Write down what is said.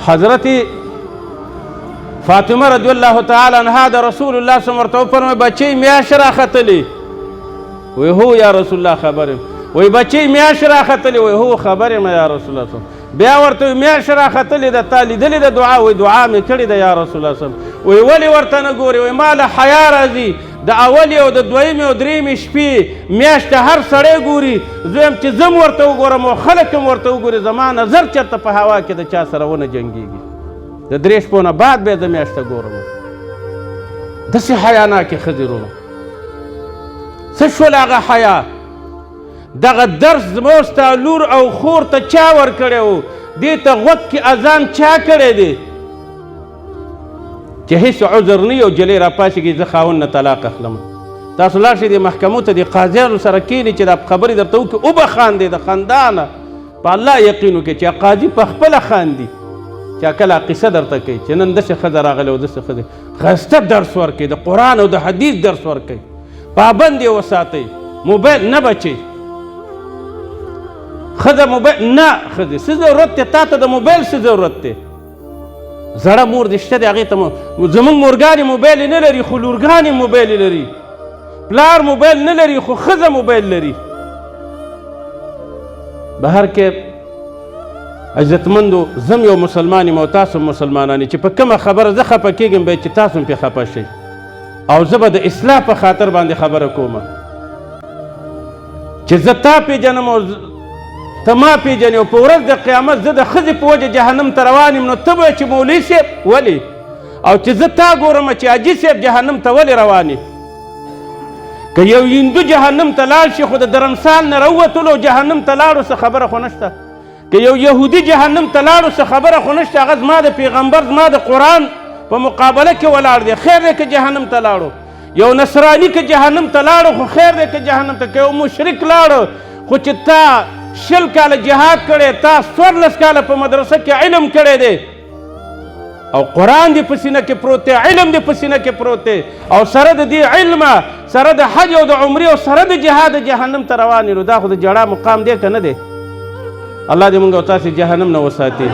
حضرت فاطمه رضی الله تعالی عنها د رسول الله صلی الله علیه وسلم ورته وفرمایل بچی میاشت راختلی وی هو یا رسول الله خبر یم وی بچی میاشت راختلی وی هو خبر یم یا رسول الله بیا ورته میاشت راختلی ده تا لیدلې ده دعا وی دعا مې کړې ده یا رسول الله صلی وی ولې ورته نه ګورې وی ما له حیا راځي د اولې او د دویمې او درېیمې شپې میاشت هر سړی ګوري زه یم چې زه م ورته وګورم او خلک هم ورته وګوري زما نظر چېرته په هوا کې د چا سره ونه جنګېږي د 3 شپو نه بعد بیا زه میاشته ګورم داسې حیاناکې ښځې وروڼو څه شول هغه حیا دغه درس زما ستا لور او خور ته چا ورکړی و دې ته غوږ کې اذان چا کړی دی چې هیڅ عذر نه یو جلۍ راپاڅېږي زه خاوند نه طلاق اخلم تاسو لاړ شئ دې محکمو ته د قاضیانو سره کښېنئ چې دا خبرې درته وکړي اوبه خاندې د خندا نه په الله یقین وکړئ چې قاضي په خپله خاندي چې کله قصه درته کوي چې نن داسې ښځه راغلې او داسې ښځې ښایسته درس ورکوي د قرآن او د حدیث درس ورکوي پابند یې وساتئ موبایل نه بچئ ښځه موبایل نه ښځې څه ضرورت دی تا ته د موبایل څه ضرورت دی زړه مور دې شته دی هغې ته زموږ مورګانې موبایل نه لري خو لورګانې موبایل لري پلار موبایل نه لري خو ښځه موبایل لري بهر کې عزتمندو زم یو مسلمان یم او تاسو مسلمانان چې په کومه خبره زه خفه کېږم باید چې تاسو هم پرې خفه شئ او زه به د اصلاح په خاطر باندې خبره کوم چې زه تا پېژنم او ته ما پېژنې او په ورځ د قیامت زه د ښځې په وجه جهنم ته روان یم نو ته به چې مولوي صاحب ولې او چې زه تا ګورم چې حاجي صاحب جهنم ته ولې روان یې که یو هندو جهنم ته لاړ شي خو د درمسال نه راووتلو جهنم ته لاړو څه خبره خو نشته که یو یهودي جهنم ته لاړو څه خبره خو نشته هغه زما د پیغمبر زما د قرآن په مقابله کې ولاړ دی خیر دی که جهنم ته لاړو یو نصراني که جهنم ته لاړو خو خیر دی که جهنم ته که یو مشرک لاړو خو چې تا 20 کاله جهاد کړی تا 14 کاله په مدرسه کې علم کړی دی او قرآن دې په سینه کې پروت دی علم دې په سینه کې پروت دی او سره د دې علمه سره د حج او د عمرې او سره د جهاد جهنم ته روان یې نو دا خو د جړا مقام دی که نه دی الله دې موږ او تاسې جهنم نه وساتي